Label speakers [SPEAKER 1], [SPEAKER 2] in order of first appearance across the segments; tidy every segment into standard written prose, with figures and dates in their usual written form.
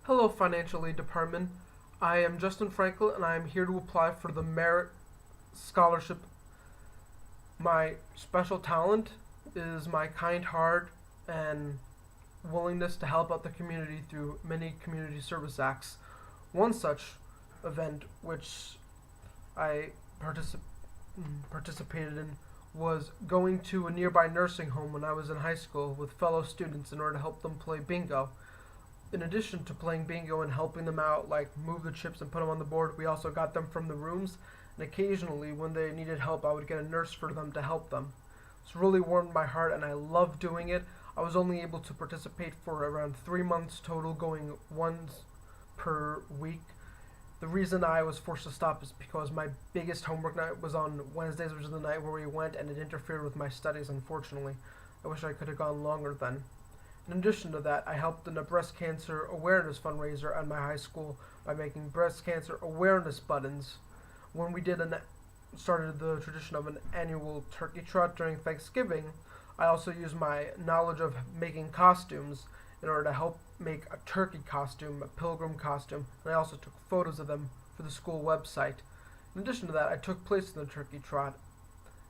[SPEAKER 1] Hello, Financial Aid Department. I am Justin Frankel, and I am here to apply for the Merit Scholarship. My special talent is my kind heart and willingness to help out the community through many community service acts. One such event, which I participated in, was going to a nearby nursing home when I was in high school with fellow students in order to help them play bingo. In addition to playing bingo and helping them out, like move the chips and put them on the board, we also got them from the rooms. And occasionally, when they needed help, I would get a nurse for them to help them. It's really warmed my heart, and I love doing it. I was only able to participate for around 3 months total, going once per week. The reason I was forced to stop is because my biggest homework night was on Wednesdays, which is the night where we went, and it interfered with my studies, unfortunately. I wish I could have gone longer then. In addition to that, I helped in a breast cancer awareness fundraiser at my high school by making breast cancer awareness buttons. When we started the tradition of an annual turkey trot during Thanksgiving, I also used my knowledge of making costumes in order to help make a turkey costume, a pilgrim costume, and I also took photos of them for the school website. In addition to that, I took place in the turkey trot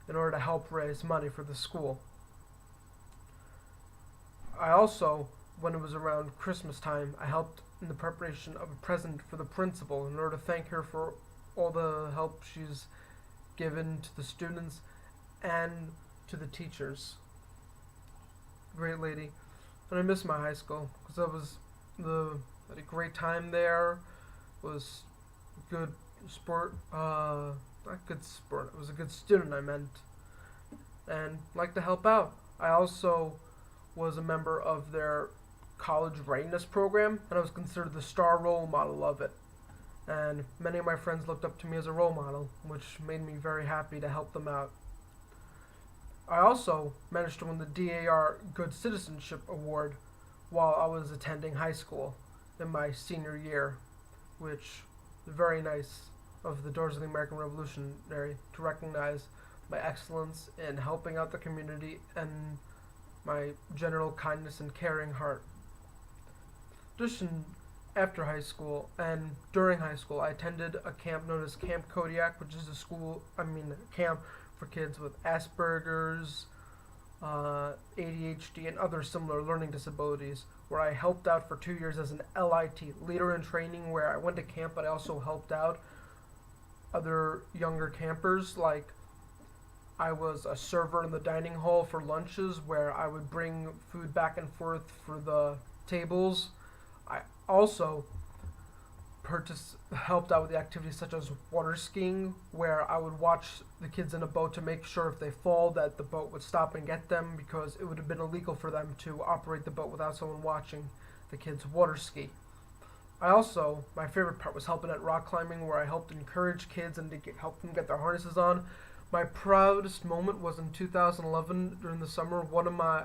[SPEAKER 1] in order to help raise money for the school. I also, when it was around Christmas time, I helped in the preparation of a present for the principal in order to thank her for all the help she's given to the students and to the teachers. Great lady. And I miss my high school because I had a great time there. It was good sport. Not good sport. It was a good student, I meant, and like to help out. I also was a member of their college readiness program, and I was considered the star role model of it. And many of my friends looked up to me as a role model, which made me very happy to help them out. I also managed to win the DAR Good Citizenship Award while I was attending high school in my senior year, which was very nice of the Doors of the American Revolutionary to recognize my excellence in helping out the community and my general kindness and caring heart. Addition, after high school and during high school, I attended a camp known as Camp Kodiak, which is a camp for kids with Asperger's, ADHD, and other similar learning disabilities, where I helped out for 2 years as an LIT, leader in training, where I went to camp, but I also helped out other younger campers. Like, I was a server in the dining hall for lunches, where I would bring food back and forth for the tables. I also helped out with the activities such as water skiing, where I would watch the kids in a boat to make sure if they fall that the boat would stop and get them, because it would have been illegal for them to operate the boat without someone watching the kids water ski. My favorite part was helping at rock climbing, where I helped encourage kids and help them get their harnesses on. My proudest moment was in 2011 during the summer. One of my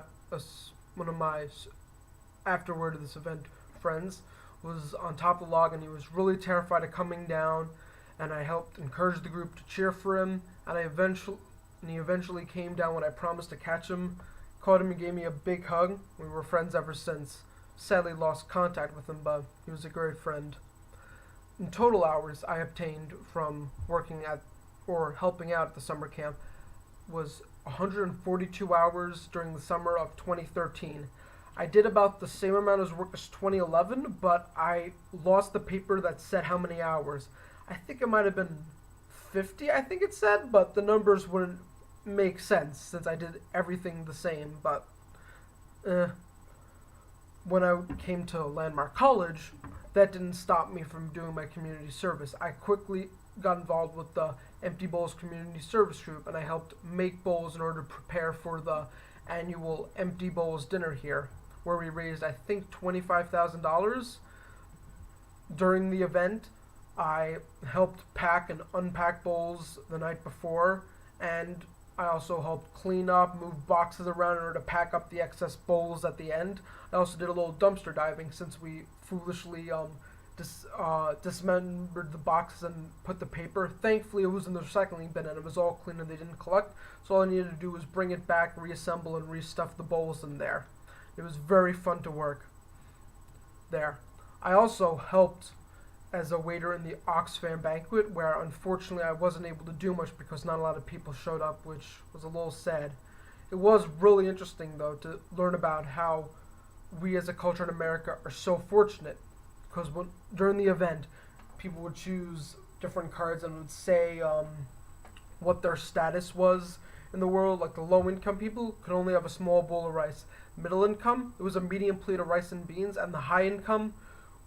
[SPEAKER 1] afterward of this event friends was on top of the log, and he was really terrified of coming down, and I helped encourage the group to cheer for him, and he eventually came down when I promised to catch him, caught him and gave me a big hug. We were friends ever since. Sadly lost contact with him, but he was a great friend. In total hours I obtained from working at or helping out at the summer camp was 142 hours during the summer of 2013. I did about the same amount of work as 2011, but I lost the paper that said how many hours. I think it might have been 50, I think it said, but the numbers wouldn't make sense since I did everything the same. But when I came to Landmark College, that didn't stop me from doing my community service. I quickly got involved with the Empty Bowls Community Service Group, and I helped make bowls in order to prepare for the annual Empty Bowls dinner here, where we raised, I think, $25,000. During the event, I helped pack and unpack bowls the night before, and I also helped clean up, move boxes around in order to pack up the excess bowls at the end. I also did a little dumpster diving since we foolishly dismembered the boxes and put the paper. Thankfully, it was in the recycling bin and it was all clean and they didn't collect. So all I needed to do was bring it back, reassemble, and restuff the bowls in there. It was very fun to work there. I also helped as a waiter in the Oxfam banquet, where unfortunately I wasn't able to do much because not a lot of people showed up, which was a little sad. It was really interesting, though, to learn about how we as a culture in America are so fortunate, because during the event, people would choose different cards and would say what their status was in the world. Like the low income people could only have a small bowl of rice. Middle income, it was a medium plate of rice and beans, and the high income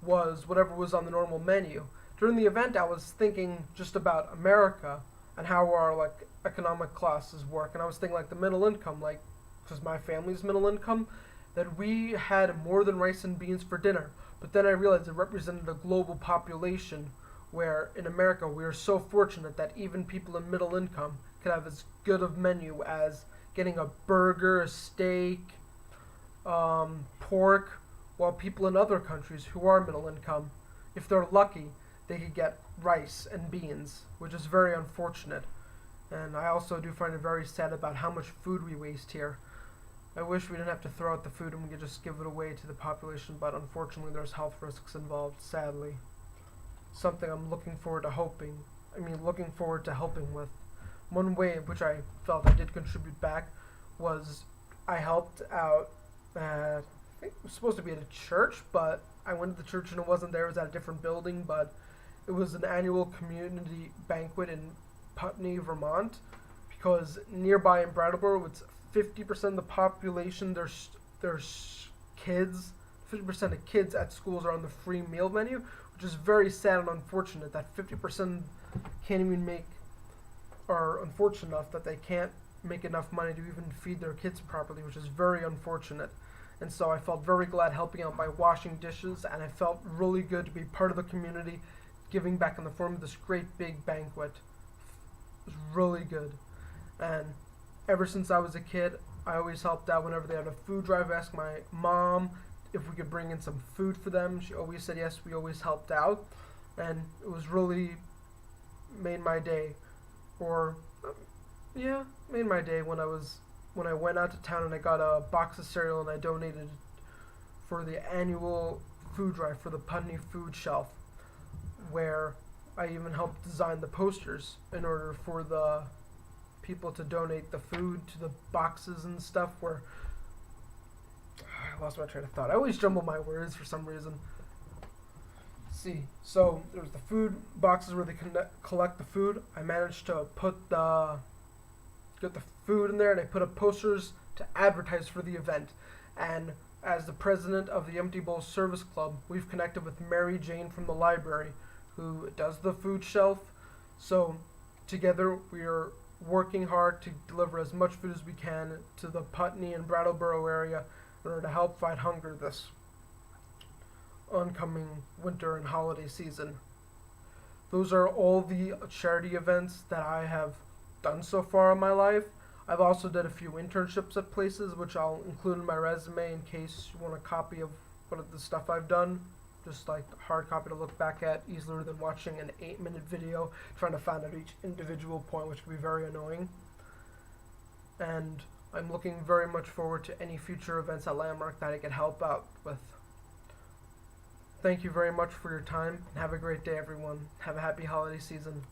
[SPEAKER 1] was whatever was on the normal menu. During the event, I was thinking just about America and how our like economic classes work, and I was thinking like the middle income, like because my family's middle income, that we had more than rice and beans for dinner. But then I realized it represented a global population where in America we are so fortunate that even people in middle income could have as good of menu as getting a burger, a steak, pork, while people in other countries who are middle income, if they're lucky, they could get rice and beans, which is very unfortunate. And I also do find it very sad about how much food we waste here. I wish we didn't have to throw out the food and we could just give it away to the population, but unfortunately there's health risks involved, sadly. Something I'm looking forward to helping with. One way in which I felt I did contribute back was I helped out at, I think it was supposed to be at a church, but I went to the church and it wasn't there, it was at a different building, but it was an annual community banquet in Putney, Vermont, because nearby in Brattleboro, it's 50% of the population, there's kids, 50% of kids at schools are on the free meal menu, which is very sad and unfortunate that 50% can't even are unfortunate enough that they can't make enough money to even feed their kids properly, which is very unfortunate. And so I felt very glad helping out by washing dishes, and I felt really good to be part of the community, giving back in the form of this great big banquet. It was really good. And ever since I was a kid, I always helped out whenever they had a food drive. I asked my mom if we could bring in some food for them. She always said yes. We always helped out, and it was really made my day. Made my day when I went out to town and I got a box of cereal and I donated for the annual food drive for the Putney Food Shelf, where I even helped design the posters in order for the people to donate the food to the boxes and stuff. Where I lost my train of thought. I always jumble my words for some reason. So there's the food boxes where they collect the food. I managed to get the food in there, and I put up posters to advertise for the event. And as the president of the Empty Bowl Service Club, we've connected with Mary Jane from the library, who does the food shelf. So together we are working hard to deliver as much food as we can to the Putney and Brattleboro area in order to help fight hunger this oncoming winter and holiday season. Those are all the charity events that I have done so far in my life. I've also did a few internships at places, which I'll include in my resume in case you want a copy of what of the stuff I've done. Just like a hard copy to look back at, easier than watching an 8-minute video trying to find out each individual point, which can be very annoying. And I'm looking very much forward to any future events at Landmark that I can help out with. Thank you very much for your time, and have a great day, everyone. Have a happy holiday season.